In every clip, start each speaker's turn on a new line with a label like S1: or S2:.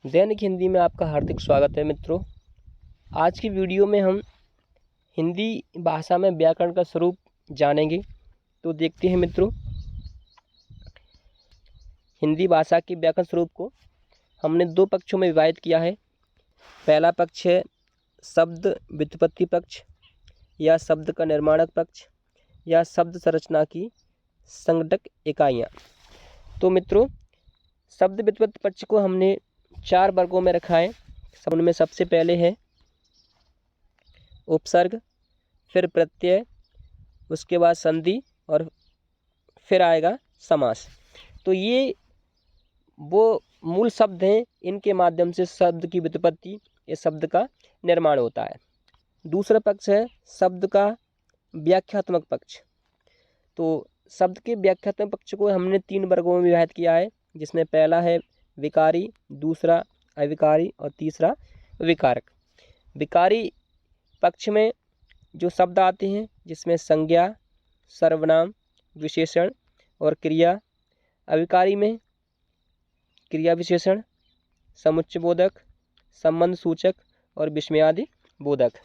S1: दैनिक हिंदी में आपका हार्दिक स्वागत है मित्रों। आज की वीडियो में हम हिंदी भाषा में व्याकरण का स्वरूप जानेंगे। तो देखते हैं मित्रों, हिंदी भाषा के व्याकरण स्वरूप को हमने दो पक्षों में विभाजित किया है। पहला पक्ष है शब्द व्युत्पत्ति पक्ष या शब्द का निर्माणक पक्ष या शब्द संरचना की संगठक इकाइयाँ। तो मित्रों, शब्द व्युत्पत्ति पक्ष को हमने 4 वर्गों में रखा है। उनमें सबसे पहले है उपसर्ग, फिर प्रत्यय, उसके बाद संधि और फिर आएगा समास। तो ये वो मूल शब्द हैं, इनके माध्यम से शब्द की व्युत्पत्ति या शब्द का निर्माण होता है। दूसरा पक्ष है शब्द का व्याख्यात्मक पक्ष। तो शब्द के व्याख्यात्मक पक्ष को हमने 3 वर्गों में विभाजित किया है, जिसमें पहला है विकारी, दूसरा अविकारी और तीसरा विकारक। विकारी पक्ष में जो शब्द आते हैं जिसमें संज्ञा, सर्वनाम, विशेषण और क्रिया। अविकारी में क्रिया विशेषण, समुच्चय बोधक, संबंध सूचक और विस्मयादि बोधक।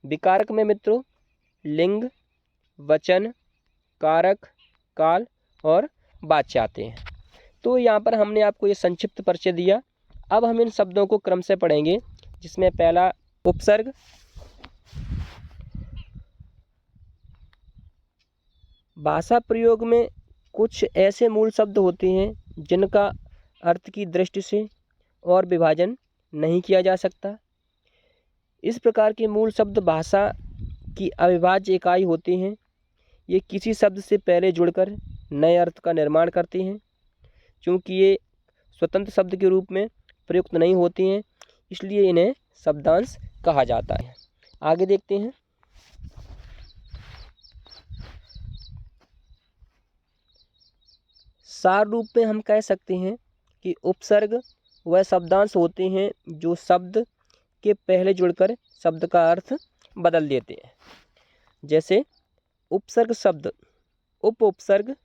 S1: विकारक में मित्रों लिंग, वचन, कारक, काल और वाच्य आते हैं। तो यहाँ पर हमने आपको ये संक्षिप्त परिचय दिया। अब हम इन शब्दों को क्रम से पढ़ेंगे, जिसमें पहला उपसर्ग। भाषा प्रयोग में कुछ ऐसे मूल शब्द होते हैं जिनका अर्थ की दृष्टि से और विभाजन नहीं किया जा सकता। इस प्रकार के मूल शब्द भाषा की अविभाज्य इकाई होते हैं। ये किसी शब्द से पहले जुड़कर नए अर्थ का निर्माण करते हैं। क्योंकि ये स्वतंत्र शब्द के रूप में प्रयुक्त नहीं होते हैं, इसलिए इन्हें शब्दांश कहा जाता है। आगे देखते हैं। सार रूप में हम कह सकते हैं कि उपसर्ग वह शब्दांश होते हैं जो शब्द के पहले जुड़कर शब्द का अर्थ बदल देते हैं। जैसे उपसर्ग शब्द उपसर्ग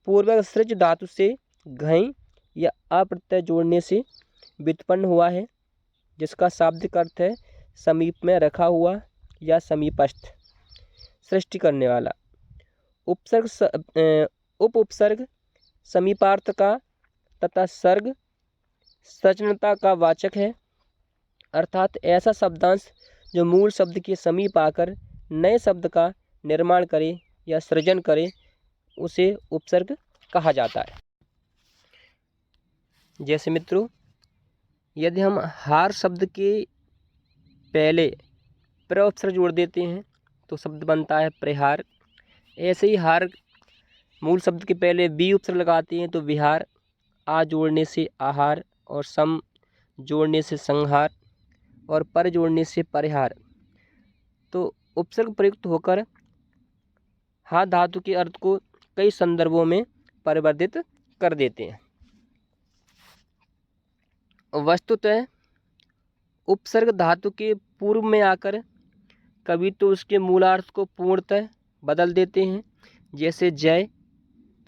S1: पूर्वसृज धातु से घई या अप्रत्यय जोड़ने से व्युत्पन्न हुआ है, जिसका शाब्दिक अर्थ है समीप में रखा हुआ या समीपस्थ, सृष्टि करने वाला। उपसर्ग समीपार्थ का तथा सर्ग सचनता का वाचक है, अर्थात ऐसा शब्दांश जो मूल शब्द के समीप आकर नए शब्द का निर्माण करे या सृजन करे, उसे उपसर्ग कहा जाता है। जैसे मित्रों, यदि हम हार शब्द के पहले प्रउपसर्ग जोड़ देते हैं तो शब्द बनता है प्रहार। ऐसे ही हार मूल शब्द के पहले बी उपसर्ग लगाते हैं तो विहार, आ जोड़ने से आहार और सम जोड़ने से संहार और पर जोड़ने से परिहार। तो उपसर्ग प्रयुक्त होकर हा धातु के अर्थ को कई संदर्भों में परिवर्तित कर देते हैं। वस्तुतः उपसर्ग धातु के पूर्व में आकर कभी तो उसके मूलार्थ को पूर्णतः बदल देते हैं। जैसे जय,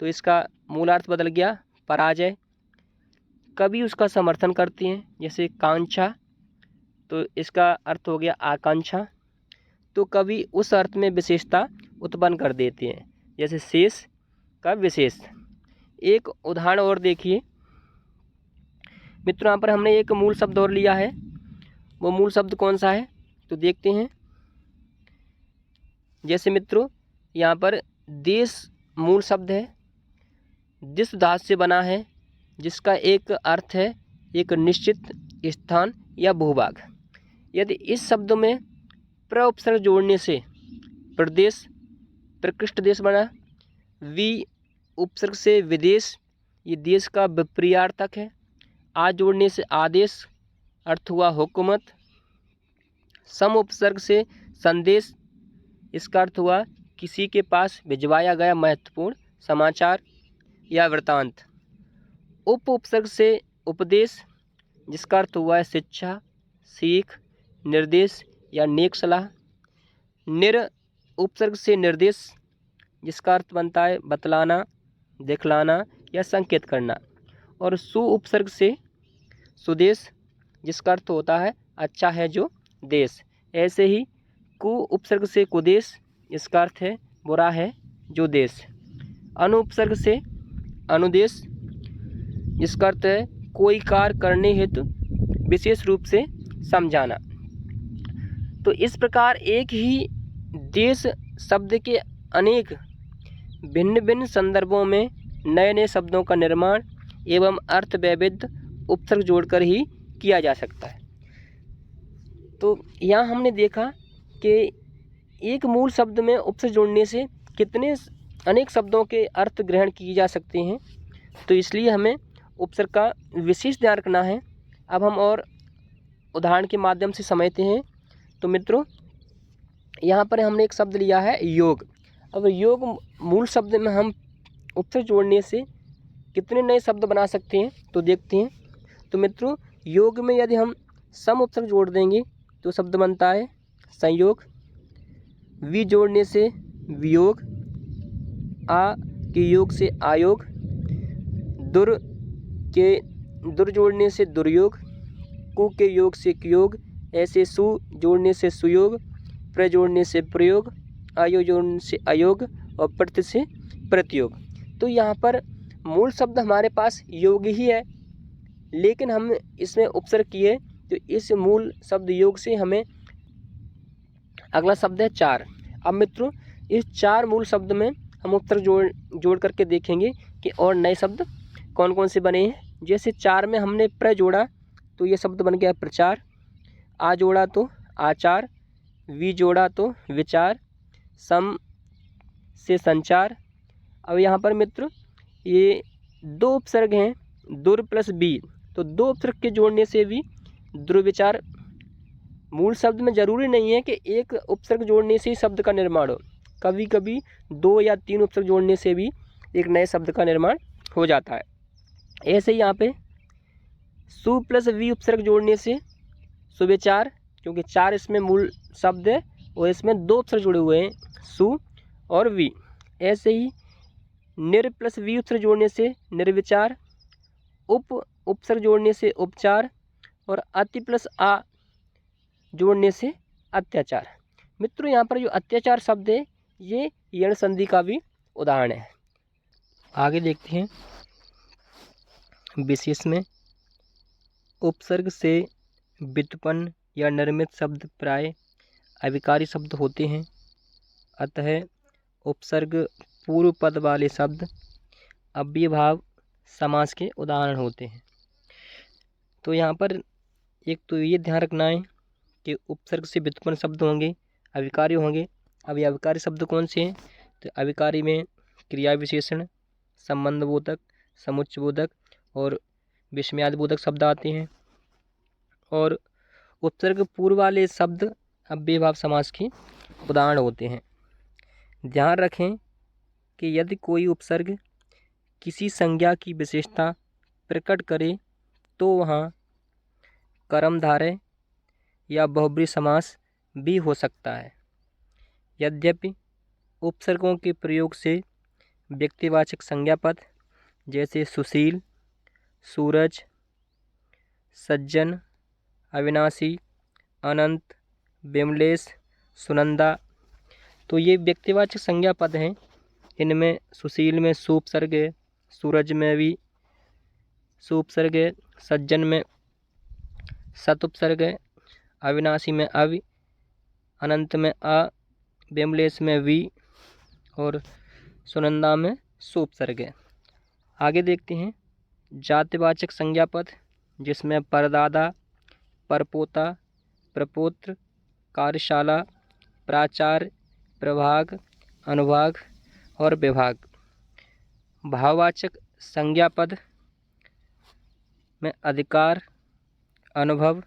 S1: तो इसका मूलार्थ बदल गया पराजय। कभी उसका समर्थन करते हैं, जैसे कांक्षा, तो इसका अर्थ हो गया आकांक्षा। तो कभी उस अर्थ में विशेषता उत्पन्न कर देते हैं, जैसे शेष का विशेष। एक उदाहरण और देखिए मित्रों, यहाँ पर हमने एक मूल शब्द और लिया है। वो मूल शब्द कौन सा है तो देखते हैं। जैसे मित्रों, यहाँ पर देश मूल शब्द है, जिस धातु से बना है, जिसका एक अर्थ है एक निश्चित स्थान या भूभाग। यदि इस शब्द में प्रउपसर्ग जोड़ने से प्रदेश प्रकृष्ट देश बना। वि उपसर्ग से विदेश, ये देश का विपर्यार्थक है। आ जोड़ने से आदेश, अर्थ हुआ हुकूमत। सम उपसर्ग से संदेश, इसका अर्थ हुआ किसी के पास भिजवाया गया महत्वपूर्ण समाचार या वृतांत। उपसर्ग से उपदेश, जिसका अर्थ हुआ है शिक्षा, सीख, निर्देश या नेक सलाह। निर उपसर्ग से निर्देश, जिसका अर्थ बनता है बतलाना, दिखलाना या संकेत करना। और सु उपसर्ग से सुदेश, जिसका अर्थ होता है अच्छा है जो देश। ऐसे ही कु उपसर्ग से कुदेश, इसका अर्थ है बुरा है जो देश। अनु उपसर्ग से अनुदेश, इसका अर्थ है कोई कार्य करने हेतु विशेष रूप से समझाना। तो इस प्रकार एक ही देश शब्द के अनेक भिन्न भिन्न संदर्भों में नए नए शब्दों का निर्माण एवं अर्थ वैविध्य उपसर्ग जोड़कर ही किया जा सकता है। तो यहाँ हमने देखा कि एक मूल शब्द में उपसर्ग जोड़ने से कितने अनेक शब्दों के अर्थ ग्रहण किए जा सकते हैं, तो इसलिए हमें उपसर्ग का विशेष ध्यान रखना है। अब हम और उदाहरण के माध्यम से समझते हैं। तो मित्रों, यहाँ पर हमने एक शब्द लिया है योग। अब योग मूल शब्द में हम उपसर्ग जोड़ने से कितने नए शब्द बना सकते हैं, तो देखते हैं। तो मित्रों, योग में यदि हम सम उपसर्ग जोड़ देंगे तो शब्द बनता है संयोग। वि जोड़ने से वियोग, आ के योग से आयोग, दुर जोड़ने से दुर्योग, कु के योग से कुयोग, ऐसे सु जोड़ने से सुयोग, प्र जोड़ने से प्रयोग, आयोग जोड़ने से अयोग और प्रति से प्रतियोग। तो यहाँ पर मूल शब्द हमारे पास योग ही है, लेकिन हम इसमें उपसर्ग किए तो इस मूल शब्द योग से हमें अगला शब्द है चार। अब मित्रों, इस चार मूल शब्द में हम उपसर्ग जोड़ करके देखेंगे कि और नए शब्द कौन कौन से बने हैं। जैसे चार में हमने प्र जोड़ा तो ये शब्द बन गया प्रचार, आ जोड़ा तो आचार, वि जोड़ा तो विचार, सम से संचार। अब यहाँ पर मित्र ये दो उपसर्ग हैं, दुर प्लस बी, तो दो उपसर्ग के जोड़ने से भी दुर्विचार। मूल शब्द में जरूरी नहीं है कि एक उपसर्ग जोड़ने से ही शब्द का निर्माण हो, कभी कभी दो या तीन उपसर्ग जोड़ने से भी एक नए शब्द का निर्माण हो जाता है। ऐसे ही यहाँ पे सु प्लस वी उपसर्ग जोड़ने से सुविचार, क्योंकि चार इसमें मूल शब्द है और इसमें दो उपसर्ग जुड़े हुए हैं, सु और वी। ऐसे ही निर प्लस वी उपसर्ग जोड़ने से निर्विचार, उपसर्ग जोड़ने से उपचार और अति प्लस आ जोड़ने से अत्याचार। मित्रों, यहाँ पर जो अत्याचार शब्द है ये यण संधि का भी उदाहरण है। आगे देखते हैं। विशेष में उपसर्ग से व्युत्पन्न या निर्मित शब्द प्राय अविकारी शब्द होते हैं, अतः उपसर्ग पूर्व पद वाले शब्द अव्ययभाव समास के उदाहरण होते हैं। तो यहाँ पर एक तो ये ध्यान रखना है कि उपसर्ग से व्युत्पन्न शब्द होंगे, अविकारी होंगे। अब ये अविकारी शब्द कौन से हैं? तो अविकारी में क्रिया विशेषण, संबंधबोधक, समुच्चयबोधक और विस्मयादिबोधक शब्द आते हैं। और उपसर्ग पूर्व वाले शब्द अव्ययभाव समास के उदाहरण होते हैं। ध्यान रखें कि यदि कोई उपसर्ग किसी संज्ञा की विशेषता प्रकट करे तो वहाँ कर्मधारय या बहुब्रीहि समास भी हो सकता है। यद्यपि उपसर्गों के प्रयोग से व्यक्तिवाचक संज्ञापद जैसे सुशील, सूरज, सज्जन, अविनाशी, अनंत, विमलेश, सुनंदा, तो ये व्यक्तिवाचक संज्ञापद हैं। इनमें सुशील में सु उपसर्ग है, सूरज में भी सु उपसर्ग है, सज्जन में सत उपसर्ग है, अविनाशी में अवि, अनंत में अ, विमलेश में वी और सुनंदा में सु उपसर्ग है। आगे देखते हैं। जातिवाचक संज्ञापद जिसमें परदादा, परपोता, प्रपौत्र, कार्यशाला, प्राचार्य, प्रभाग, अनुभाग और विभाग। भाववाचक संज्ञापद में अधिकार, अनुभव,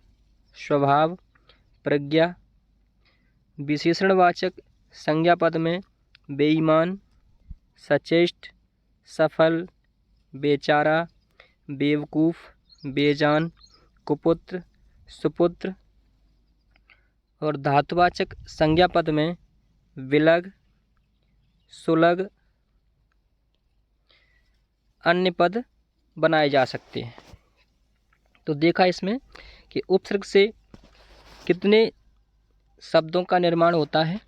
S1: स्वभाव, प्रज्ञा। विशेषणवाचक संज्ञापद में बेईमान, सचेष्ट, सफल, बेचारा, बेवकूफ़, बेजान, कुपुत्र, सुपुत्र। और धातुवाचक संज्ञापद में विलग, सुलग, अन्य पद बनाए जा सकते हैं। तो देखा इसमें कि उपसर्ग से कितने शब्दों का निर्माण होता है।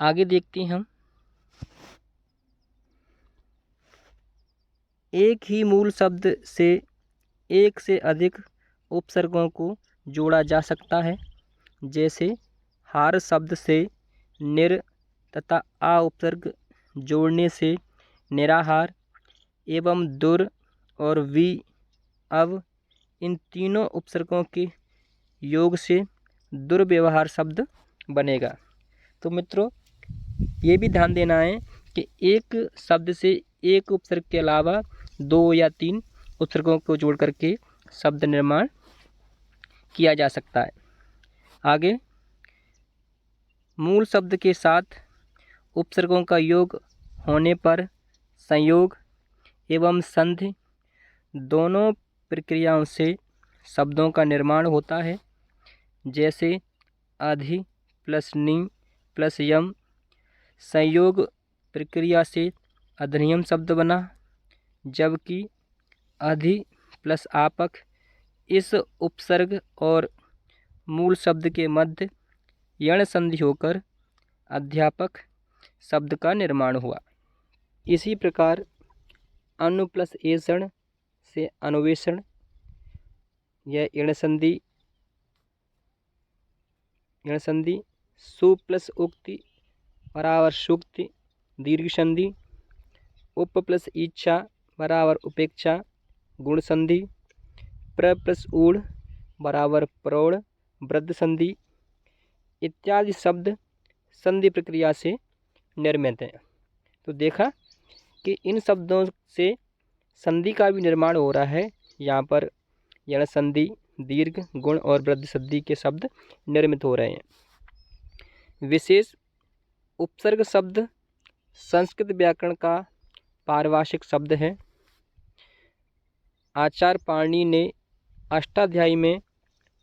S1: आगे देखते हैं हम। एक ही मूल शब्द से एक से अधिक उपसर्गों को जोड़ा जा सकता है। जैसे हार शब्द से निर तथा आ उपसर्ग जोड़ने से निराहार एवं दुर और वी अव इन तीनों उपसर्गों के योग से दुर्व्यवहार शब्द बनेगा। तो मित्रों ये भी ध्यान देना है कि एक शब्द से एक उपसर्ग के अलावा 2 या 3 उपसर्गों को जोड़ करके शब्द निर्माण किया जा सकता है। आगे, मूल शब्द के साथ उपसर्गों का योग होने पर संयोग एवं संधि दोनों प्रक्रियाओं से शब्दों का निर्माण होता है। जैसे अधि प्लस नि प्लस यम संयोग प्रक्रिया से अधिनियम शब्द बना, जबकि अधि प्लस आपक इस उपसर्ग और मूल शब्द के मध्य यण संधि होकर अध्यापक शब्द का निर्माण हुआ। इसी प्रकार अनु प्लस एषण से अनुवेषण, यह यण संधि सु प्लस उक्ति बराबर सुक्ति दीर्घ संधि, उप प्लस इच्छा बराबर उपेक्षा गुण संधि, प्र प्लस ऊढ़ बराबर प्रौढ़ वृद्ध संधि इत्यादि शब्द संधि प्रक्रिया से निर्मित हैं। तो देखा कि इन शब्दों से संधि का भी निर्माण हो रहा है। यहाँ पर यण संधि, दीर्घ, गुण और वृद्ध संधि के शब्द निर्मित हो रहे हैं। विशेष उपसर्ग शब्द संस्कृत व्याकरण का पारिभाषिक शब्द है। आचार्य पाणिनि ने अष्टाध्यायी में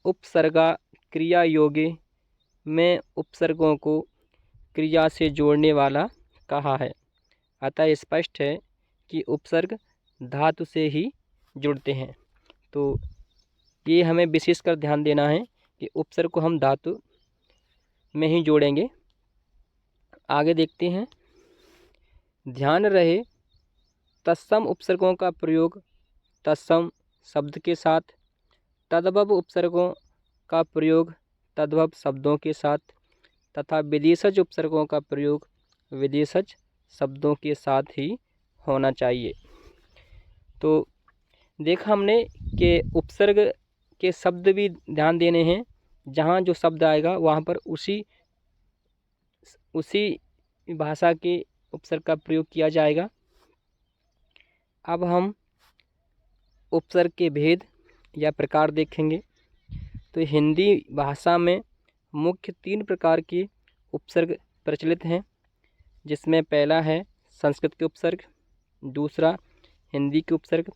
S1: उपसर्गा क्रिया योगे में उपसर्गों को क्रिया से जोड़ने वाला कहा है। अतः स्पष्ट है कि उपसर्ग धातु से ही जुड़ते हैं। तो ये हमें विशेषकर ध्यान देना है कि उपसर्ग को हम धातु में ही जोड़ेंगे। आगे देखते हैं। ध्यान रहे तत्सम उपसर्गों का प्रयोग तत्सम शब्द के साथ, तद्भव उपसर्गों का प्रयोग तद्भव शब्दों के साथ तथा विदेशज उपसर्गों का प्रयोग विदेशज शब्दों के साथ ही होना चाहिए। तो देखा हमने कि उपसर्ग के शब्द भी ध्यान देने हैं। जहाँ जो शब्द आएगा वहाँ पर उसी भाषा के उपसर्ग का प्रयोग किया जाएगा। अब हम उपसर्ग के भेद या प्रकार देखेंगे। तो हिंदी भाषा में मुख्य 3 प्रकार के उपसर्ग प्रचलित हैं, जिसमें पहला है संस्कृत के उपसर्ग, दूसरा हिंदी के उपसर्ग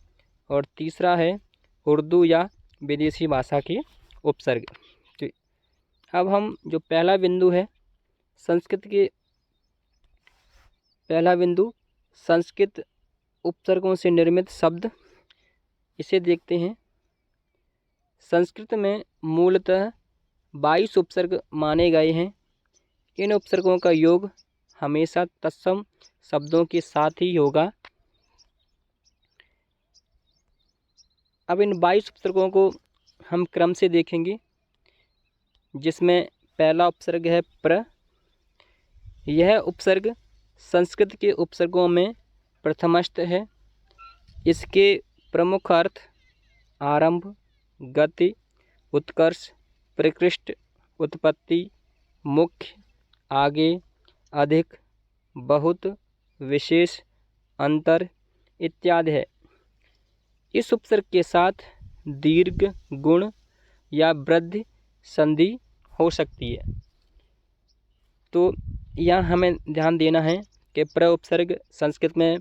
S1: और तीसरा है उर्दू या विदेशी भाषा के उपसर्ग। तो अब हम जो पहला बिंदु है संस्कृत उपसर्गों से निर्मित शब्द, इसे देखते हैं। संस्कृत में मूलतः 22 उपसर्ग माने गए हैं। इन उपसर्गों का योग हमेशा तत्सम शब्दों के साथ ही होगा। अब इन 22 उपसर्गों को हम क्रम से देखेंगे, जिसमें पहला उपसर्ग है प्र। यह उपसर्ग संस्कृत के उपसर्गों में प्रथमस्थ है। इसके प्रमुख अर्थ आरंभ, गति, उत्कर्ष, प्रकृष्ट, उत्पत्ति, मुख्य, आगे, अधिक, बहुत, विशेष, अंतर इत्यादि है। इस उपसर्ग के साथ दीर्घ, गुण या वृद्धि संधि हो सकती है। तो यहाँ हमें ध्यान देना है कि प्र उपसर्ग संस्कृत में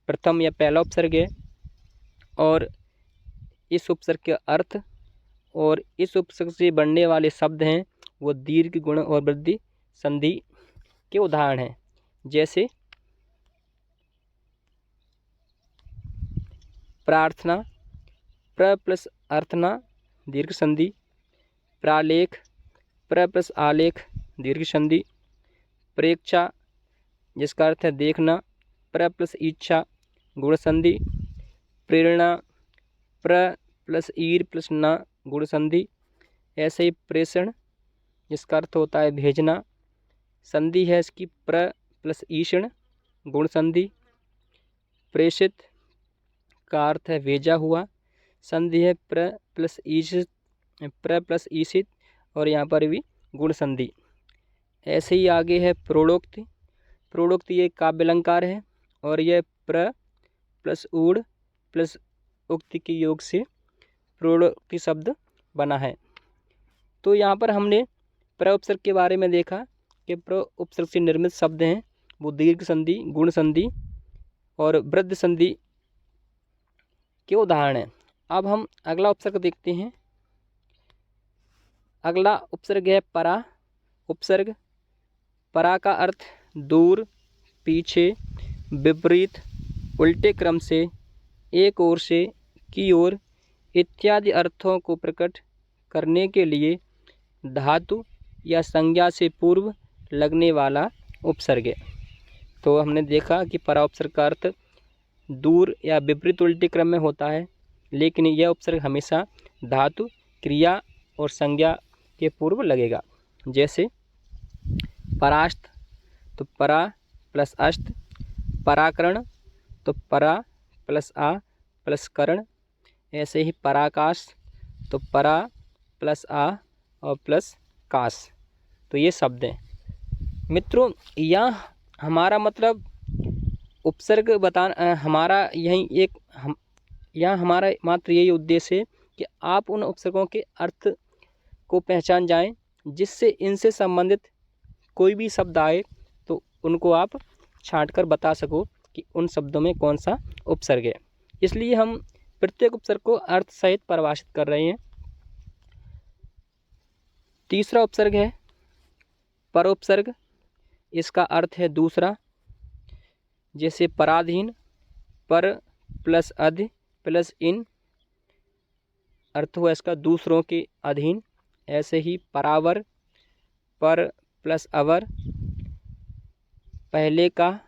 S1: प्रथम या पहला उपसर्ग है और इस उपसर्ग के अर्थ और इस उपसर्ग से बनने वाले शब्द हैं वो दीर्घ, गुण और वृद्धि संधि के उदाहरण हैं। जैसे प्रार्थना, प्र प्लस अर्थना दीर्घ संधि, प्रालेख प्र प्लस आलेख दीर्घ संधि, प्रेक्षा जिसका अर्थ है देखना, प्र प्लस इच्छा गुण संधि, प्रेरणा प्र प्लस ईर प्लस ना गुण संधि। ऐसे ही प्रेषण जिसका अर्थ होता है भेजना, संधि है इसकी प्र प्लस ईषण गुण संधि। प्रेषित का अर्थ है भेजा हुआ, संधि है प्र प्लस ईषित और यहाँ पर भी गुण संधि। ऐसे ही आगे है प्रोड़ोक्ति। प्रोड़ोक्ति ये काव्य अलंकार है और यह प्र प्लस ऊढ़ प्लस उक्ति के योग से प्रोड़ोक्ति शब्द बना है। तो यहाँ पर हमने प्र उपसर्ग के बारे में देखा कि प्र उपसर्ग से निर्मित शब्द हैं वो दीर्घ संधि, गुण संधि और वृद्ध संधि के उदाहरण हैं। अब हम अगला उपसर्ग देखते हैं। अगला उपसर्ग है परा उपसर्ग। परा का अर्थ दूर, पीछे, विपरीत, उल्टे क्रम से, एक ओर से, की ओर इत्यादि अर्थों को प्रकट करने के लिए धातु या संज्ञा से पूर्व लगने वाला उपसर्ग है। तो हमने देखा कि परा उपसर्ग का अर्थ दूर या विपरीत उल्टे क्रम में होता है, लेकिन यह उपसर्ग हमेशा धातु, क्रिया और संज्ञा के पूर्व लगेगा। जैसे परास्त तो परा प्लस अस्त, पराकरण तो परा प्लस आ प्लस करण। ऐसे ही पराकाश तो परा प्लस आ और प्लस काश। तो ये शब्द हैं मित्रों। यह हमारा मतलब उपसर्ग बताना हमारा यहाँ हमारा मात्र यही उद्देश्य है कि आप उन उपसर्गों के अर्थ को पहचान जाएं, जिससे इनसे संबंधित कोई भी शब्द आए तो उनको आप छांटकर बता सको कि उन शब्दों में कौन सा उपसर्ग है। इसलिए हम प्रत्येक उपसर्ग को अर्थ सहित परिभाषित कर रहे हैं। तीसरा उपसर्ग है परोपसर्ग। इसका अर्थ है दूसरा। जैसे पराधीन, पर प्लस अधि प्लस इन, अर्थ हुआ इसका दूसरों के अधीन। ऐसे ही परावर, पर प्लस अवर, पहले का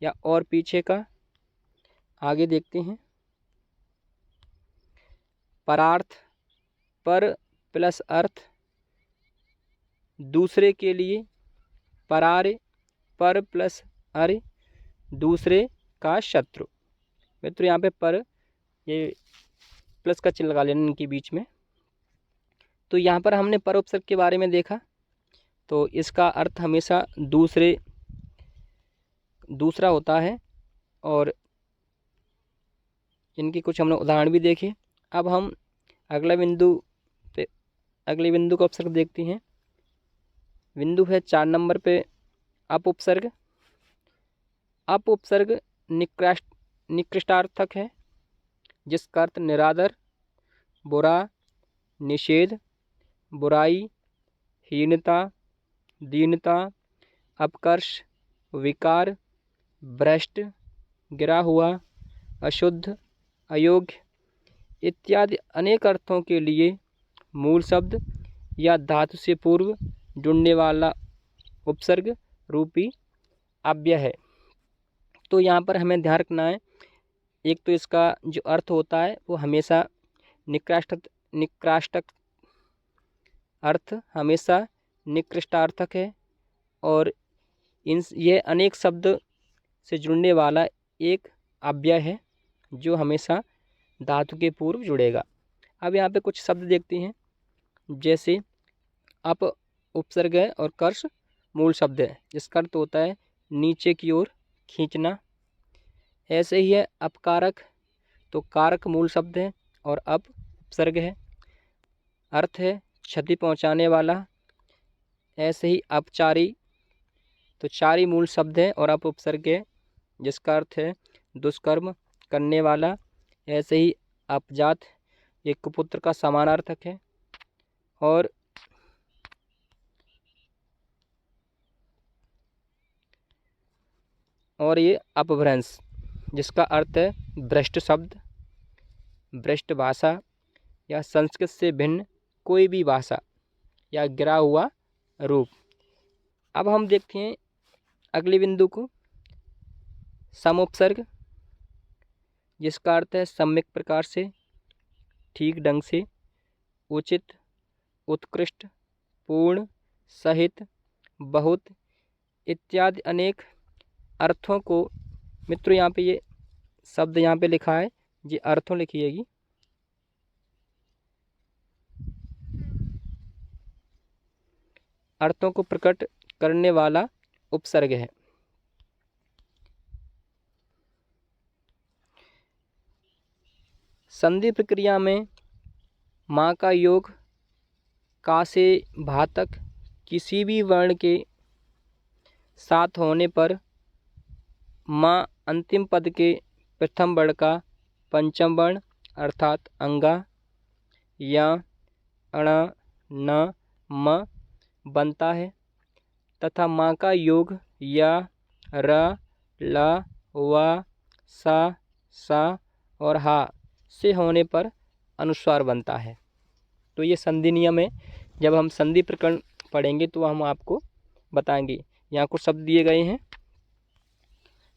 S1: या और पीछे का। आगे देखते हैं परार्थ, पर प्लस अर्थ, दूसरे के लिए। परारे, पर प्लस अरे, दूसरे का शत्रु। मित्र यहाँ पे पर ये प्लस का चिन्ह लगा लेना इनके बीच में। तो यहाँ पर हमने पर उपसर्ग के बारे में देखा। तो इसका अर्थ हमेशा दूसरा होता है और इनके कुछ हमने उदाहरण भी देखे। अब हम अगले बिंदु का उपसर्ग देखते हैं। बिंदु है 4 नंबर पे अप उपसर्ग। अप उपसर्ग निकृष्टार्थक है, जिसका अर्थ निरादर, बुरा, निषेध, बुराई, हीनता, दीनता, अपकर्ष, विकार, भ्रष्ट, गिरा हुआ, अशुद्ध, अयोग्य इत्यादि अनेक अर्थों के लिए मूल शब्द या धातु से पूर्व जुड़ने वाला उपसर्ग रूपी अव्यय है। तो यहाँ पर हमें ध्यान रखना है, एक तो इसका जो अर्थ होता है वो हमेशा निकृष्टार्थक अर्थ हमेशा निकृष्टार्थक है और ये अनेक शब्द से जुड़ने वाला एक अव्यय है जो हमेशा धातु के पूर्व जुड़ेगा। अब यहाँ पे कुछ शब्द देखते हैं। जैसे अप उपसर्ग है और कर्ष मूल शब्द है, जिसका अर्थ होता है नीचे की ओर खींचना। ऐसे ही है अपकारक, तो कारक मूल शब्द है और अप उपसर्ग है, अर्थ है क्षति पहुंचाने वाला। ऐसे ही अपचारी, तो चारी मूल शब्द है और अप उपसर्ग है, जिसका अर्थ है दुष्कर्म करने वाला। ऐसे ही अपजात, ये कुपुत्र का समानार्थक है। और ये अपभ्रंश, जिसका अर्थ है भ्रष्ट शब्द, भ्रष्ट भाषा, या संस्कृत से भिन्न कोई भी भाषा या गिरा हुआ रूप। अब हम देखते हैं अगले बिंदु को, समुपसर्ग, जिसका अर्थ है सम्यक प्रकार से, ठीक ढंग से, उचित, उत्कृष्ट, पूर्ण, सहित, बहुत इत्यादि अनेक अर्थों को। मित्रों यहाँ पे ये शब्द यहाँ पे लिखा है, ये अर्थों लिखिएगी। अर्थों को प्रकट करने वाला उपसर्ग है। संधि प्रक्रिया में माँ का योग का से भा तक किसी भी वर्ण के साथ होने पर माँ अंतिम पद के प्रथम वर्ण का पंचम वर्ण अर्थात अंगा या अणा न म बनता है, तथा माँ का योग या र ल व सा और हा से होने पर अनुस्वार बनता है। तो ये संधि नियम है। जब हम संधि प्रकरण पढ़ेंगे तो हम आपको बताएंगे। यहाँ कुछ शब्द दिए गए हैं,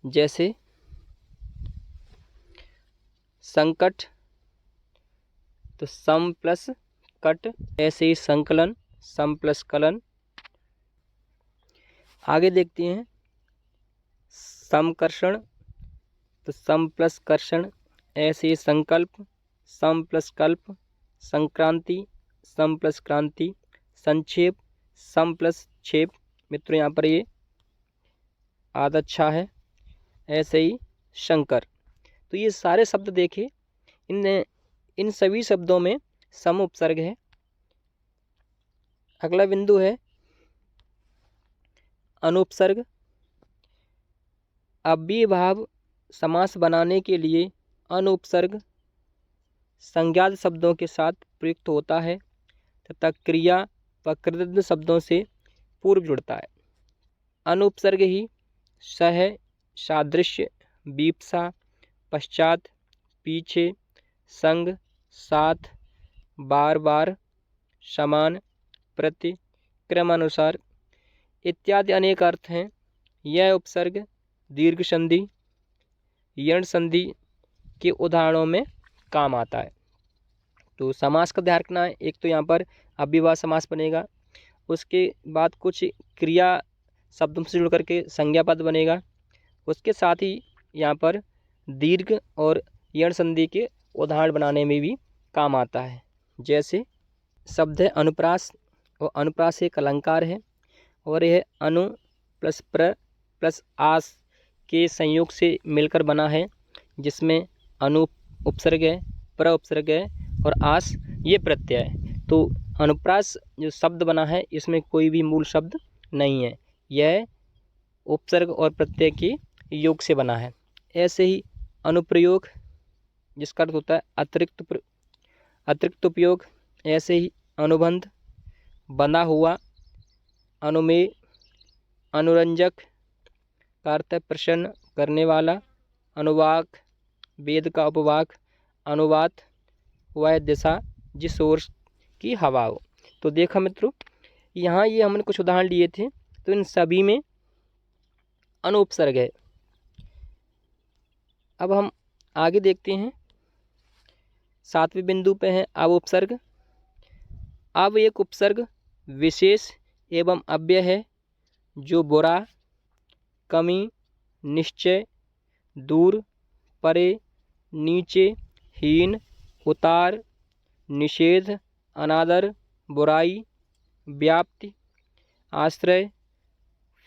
S1: जैसे संकट, तो सम प्लस कट, ऐसे ही संकलन, सम प्लस कलन। आगे देखते हैं समकर्षण, तो सम प्लस कर्षण, ऐसे ही संकल्प, सम प्लस कल्प, संक्रांति, सम प्लस क्रांति, संक्षेप, सम प्लस क्षेप। मित्रों यहाँ पर ये आदत अच्छा है। ऐसे ही शंकर। तो ये सारे शब्द देखे, इन सभी शब्दों में सम उपसर्ग है। अगला बिंदु है अनुपसर्ग। अव्ययीभाव समास बनाने के लिए अनुपसर्ग संज्ञात शब्दों के साथ प्रयुक्त होता है तथा क्रिया व कृतज्ञ शब्दों से पूर्व जुड़ता है। अनुपसर्ग ही सह, सादृश्य, बीप्सा, पश्चात, पीछे, संग, साथ, बार बार, समान, प्रति, क्रमानुसार इत्यादि अनेक अर्थ हैं। यह उपसर्ग दीर्घ संधि, यण संधि के उदाहरणों में काम आता है। तो समास का ध्यान रखना है। एक तो यहाँ पर अव्ययीभाव समास बनेगा, उसके बाद कुछ क्रिया शब्दों से जुड़ करके संज्ञा पद बनेगा, उसके साथ ही यहाँ पर दीर्घ और यण संधि के उदाहरण बनाने में भी काम आता है। जैसे शब्द है अनुप्रास, और अनुप्रास एक अलंकार है और यह अनु प्लस प्र प्लस आस के संयोग से मिलकर बना है, जिसमें अनु उपसर्ग है, प्र उपसर्ग है और आस ये प्रत्यय है। तो अनुप्रास जो शब्द बना है इसमें कोई भी मूल शब्द नहीं है, यह उपसर्ग और प्रत्यय के योग से बना है। ऐसे ही अनुप्रयोग, जिसका अर्थ होता है अतिरिक्त उपयोग। ऐसे ही अनुबंध, बंधा हुआ। अनुमेय, अनुरंजक का अर्थ है प्रसन्न करने वाला। अनुवाक, वेद का उपवाक। अनुवात, वह दिशा जिस ओर की हवा हो। तो देखा मित्रों, यहाँ ये हमने कुछ उदाहरण लिए थे, तो इन सभी में अनुपसर्ग है। अब हम आगे देखते हैं, 7वें बिंदु पे है अवउपसर्ग। अब एक उपसर्ग विशेष एवं अव्यय है जो बुरा, कमी, निश्चय, दूर, परे, नीचे, हीन, उतार, निषेध, अनादर, बुराई, व्याप्ति, आश्रय,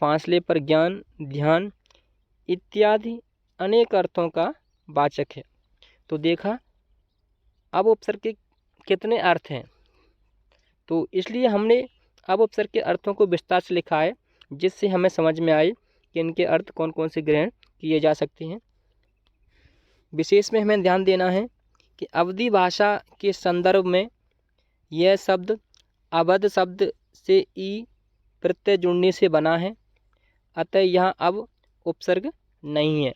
S1: फासले पर ज्ञान, ध्यान इत्यादि अनेक अर्थों का वाचक है। तो देखा अब उपसर्ग के कितने अर्थ हैं, तो इसलिए हमने अब उपसर्ग के अर्थों को विस्तार से लिखा है, जिससे हमें समझ में आए कि इनके अर्थ कौन कौन से ग्रहण किए जा सकते हैं। विशेष में हमें ध्यान देना है कि अवधी भाषा के संदर्भ में यह शब्द अवध शब्द से ई प्रत्यय जुड़ने से बना है, अतः यहाँ अब उपसर्ग नहीं है।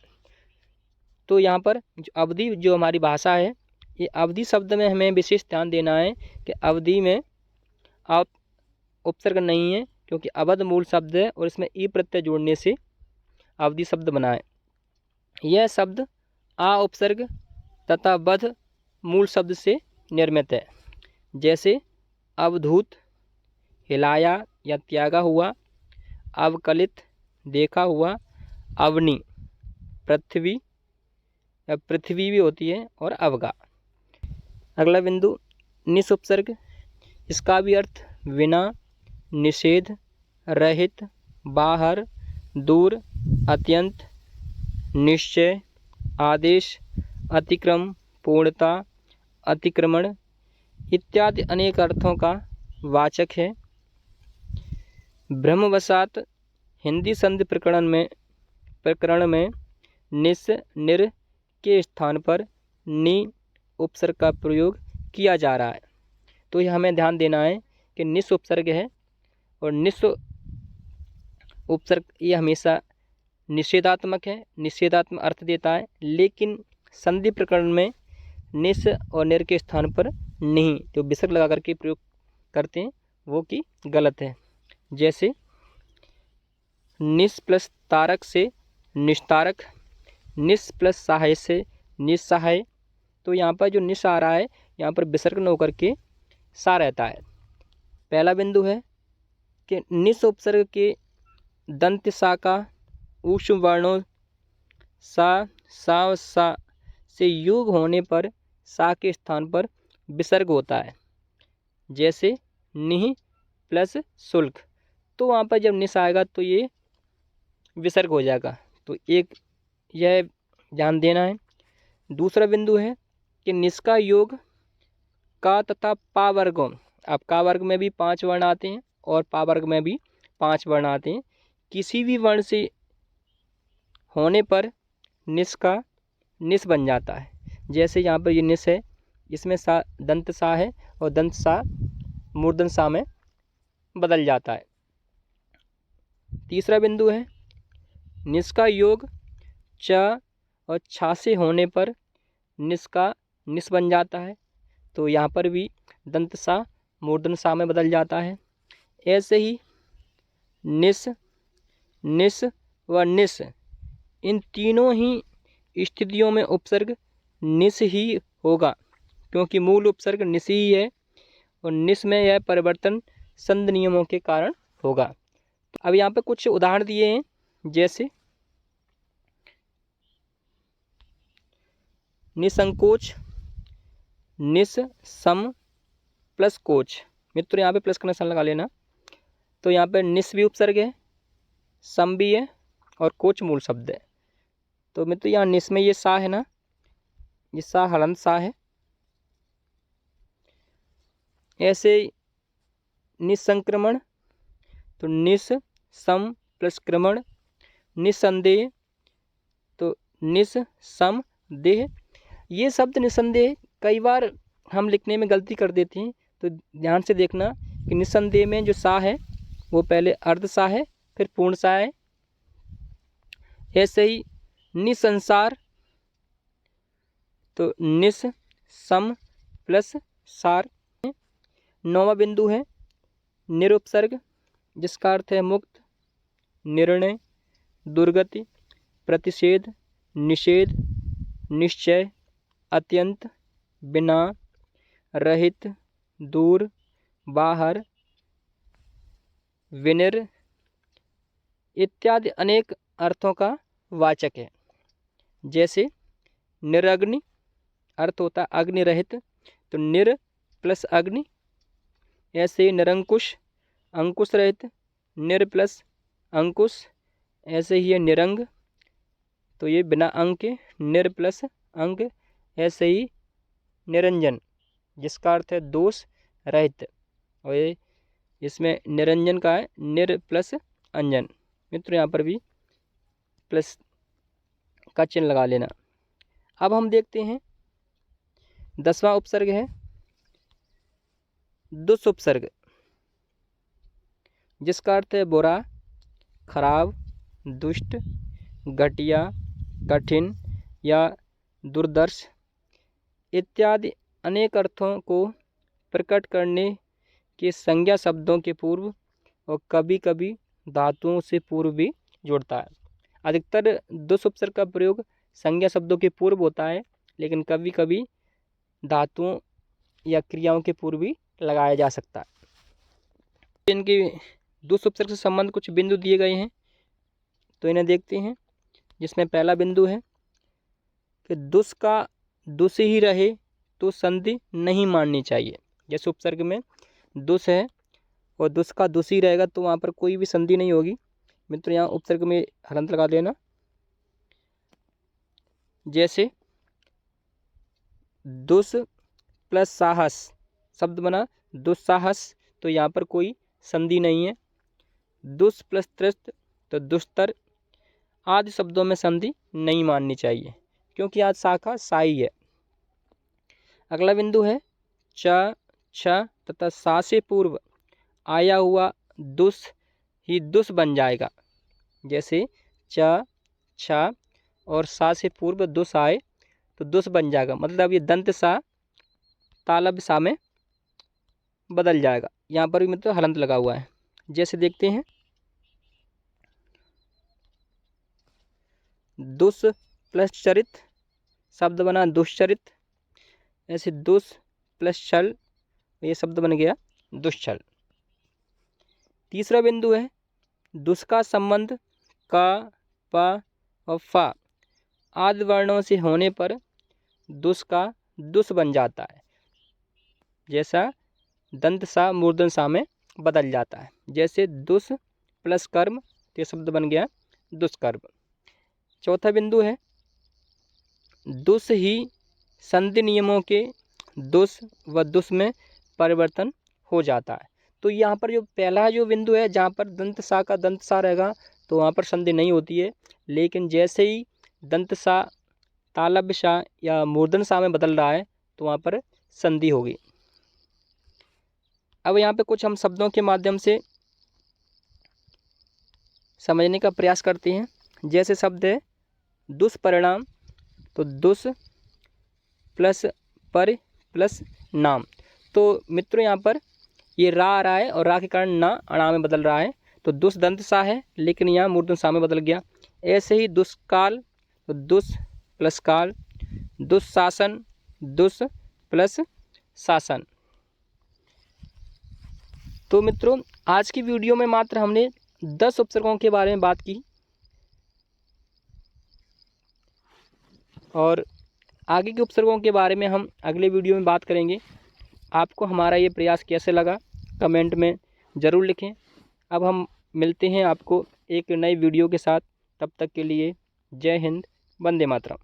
S1: तो यहाँ पर जो अवधी जो हमारी भाषा है ये अवधि शब्द में हमें विशेष ध्यान देना है कि अवधि में आप उपसर्ग नहीं है, क्योंकि अवध मूल शब्द है और इसमें ई प्रत्यय जोड़ने से अवधि शब्द बना है। यह शब्द आ उपसर्ग तथा वध मूल शब्द से निर्मित है, जैसे अवधूत हिलाया या त्यागा हुआ, अवकलित देखा हुआ, अवनी पृथ्वी या पृथ्वी भी होती है, और अवगा। अगला बिंदु निस उपसर्ग, इसका भी अर्थ बिना, निषेध, रहित, बाहर, दूर, अत्यंत, निश्चय, आदेश, अतिक्रम, पूर्णता, अतिक्रमण इत्यादि अनेक अर्थों का वाचक है। ब्रह्मवशात हिंदी संधि प्रकरण में निस निर के स्थान पर नि उपसर्ग का प्रयोग किया जा रहा है। तो यह हमें ध्यान देना है कि निस उपसर्ग है, और निस उपसर्ग ये हमेशा निषेधात्मक है, निषेधात्मक अर्थ देता है, लेकिन संधि प्रकरण में निस और निर के स्थान पर नहीं जो विसर्ग लगा करके प्रयोग करते हैं वो कि गलत है। जैसे निस प्लस तारक से निस्तारक, निस प्लस सहाय से निस्सहाय। तो यहाँ पर जो निस आ रहा है यहाँ पर विसर्ग न होकर के सा रहता है। पहला बिंदु है कि निस उपसर्ग के दंत सा का ऊष्म वर्णों सा से युग होने पर सा के स्थान पर विसर्ग होता है, जैसे निह प्लस शुल्क। तो वहाँ पर जब निस आएगा तो ये विसर्ग हो जाएगा। तो एक यह ध्यान देना है। दूसरा बिंदु है कि निस का योग का तथा पा वर्गों, अब का वर्ग में भी 5 वर्ण आते हैं और पा वर्ग में भी 5 वर्ण आते हैं, किसी भी वर्ण से होने पर निस का निस बन जाता है। जैसे यहाँ पर ये निस है, इसमें सा दंत सा है और दंत सा मूर्धन सा में बदल जाता है। तीसरा बिंदु है निस का योग च और छा से होने पर निस का निस बन जाता है, तो यहाँ पर भी दंत सा मूर्धन सा में बदल जाता है। ऐसे ही निस, निस व निस इन तीनों ही स्थितियों में उपसर्ग निस ही होगा, क्योंकि मूल उपसर्ग निस ही है और निस में यह परिवर्तन संधि नियमों के कारण होगा। अब यहाँ पे कुछ उदाहरण दिए हैं, जैसे निसंकोच, निस सम प्लस कोच। मित्र यहाँ पे प्लस का निशान लगा लेना। तो यहाँ पे निस भी उपसर्ग है, सम भी है और कोच मूल शब्द है। तो मित्र यहाँ निस में ये सा है ना, ये सा हलंत सा है। ऐसे निसंक्रमण, तो निस सम प्लस क्रमण, निसंदेह, तो निस सम देह। ये शब्द निसंदेह कई बार हम लिखने में गलती कर देते हैं, तो ध्यान से देखना कि निसंदेह में जो सा है वो पहले अर्ध सा है फिर पूर्ण सा है। ऐसे ही निसंसार, तो निस सम प्लस सार। 9वां बिंदु है निरुपसर्ग, जिसका अर्थ है मुक्त, निर्णय, दुर्गति, प्रतिषेध, निषेध, निश्चय, अत्यंत, बिना, रहित, दूर, बाहर, विनिर इत्यादि अनेक अर्थों का वाचक है। जैसे निरग्नि अर्थ होता है अग्नि रहित, तो निर प्लस अग्नि। ऐसे निरंकुश अंकुश रहित, निर प्लस अंकुश। ऐसे ही है निरंग, तो ये बिना अंग के, निर प्लस अंग। ऐसे ही निरंजन, जिसका अर्थ है दोष रहित, और ये इसमें निरंजन का है निर प्लस अंजन। मित्र यहाँ पर भी प्लस का चिन्ह लगा लेना। अब हम देखते हैं 10वां उपसर्ग है दुष् उपसर्ग, जिसका अर्थ है बुरा, खराब, दुष्ट, घटिया, कठिन या दुर्दर्श। इत्यादि अनेक अर्थों को प्रकट करने के संज्ञा शब्दों के पूर्व और कभी कभी धातुओं से पूर्व भी जुड़ता है। अधिकतर दुस उपसर्ग का प्रयोग संज्ञा शब्दों के पूर्व होता है, लेकिन कभी कभी धातुओं या क्रियाओं के पूर्व भी लगाया जा सकता है। इनके दुस उपसर्ग से संबंध कुछ बिंदु दिए गए हैं, तो इन्हें देखते हैं। जिसमें पहला बिंदु है कि दुस का दुस ही रहे तो संधि नहीं माननी चाहिए। जैसे उपसर्ग में दुस है और दुस का दुस ही रहेगा तो वहाँ पर कोई भी संधि नहीं होगी। मित्र यहाँ उपसर्ग में हलंत लगा देना। जैसे दुस प्लस साहस शब्द बना दुस्साहस, तो यहाँ पर कोई संधि नहीं है। दुस प्लस त्रस्त तो दुस्तर आदि शब्दों में संधि नहीं माननी चाहिए, क्योंकि आज शाखा साई है। अगला बिंदु है च छ तथा सा से पूर्व आया हुआ दुस ही दुस बन जाएगा। जैसे च छ और सा से पूर्व दुस आए तो दुस बन जाएगा, मतलब ये दंत सा तालब सा में बदल जाएगा। यहाँ पर भी मतलब हलंत लगा हुआ है। जैसे देखते हैं दुस प्लस चरित शब्द बना दुष्चरित। ऐसे दुस प्लस छल ये शब्द बन गया दुष्छल। तीसरा बिंदु है दुस का संबंध क प और फ आदि वर्णों से होने पर दुस का दुस बन जाता है। जैसा दंत सा मूर्धन सा में बदल जाता है। जैसे दुस प्लस कर्म तो ये शब्द बन गया दुष्कर्म। चौथा बिंदु है दुस ही संधि नियमों के दुस व दुस में परिवर्तन हो जाता है। तो यहाँ पर जो पहला जो बिंदु है जहाँ पर दंत सा का दंत सा रहेगा तो वहाँ पर संधि नहीं होती है, लेकिन जैसे ही दंत सा तालव्य सा या मूर्धन सा में बदल रहा है तो वहाँ पर संधि होगी। अब यहाँ पे कुछ हम शब्दों के माध्यम से समझने का प्रयास करते हैं। जैसे शब्द है दुष्परिणाम, तो दुस प्लस पर प्लस नाम। तो मित्रों यहाँ पर ये रा आ रहा है और रा के कारण ना अणा में बदल रहा है, तो दुस दंत सा है लेकिन यहाँ मूर्धन सा में बदल गया। ऐसे ही दुष्काल, तो दुस प्लस काल, दुस्शासन, दुस प्लस शासन। तो मित्रों आज की वीडियो में मात्र हमने 10 उपसर्गों के बारे में बात की और आगे के उपसर्गों के बारे में हम अगले वीडियो में बात करेंगे। आपको हमारा ये प्रयास कैसे लगा कमेंट में ज़रूर लिखें। अब हम मिलते हैं आपको एक नई वीडियो के साथ, तब तक के लिए जय हिंद, वंदे मातरम।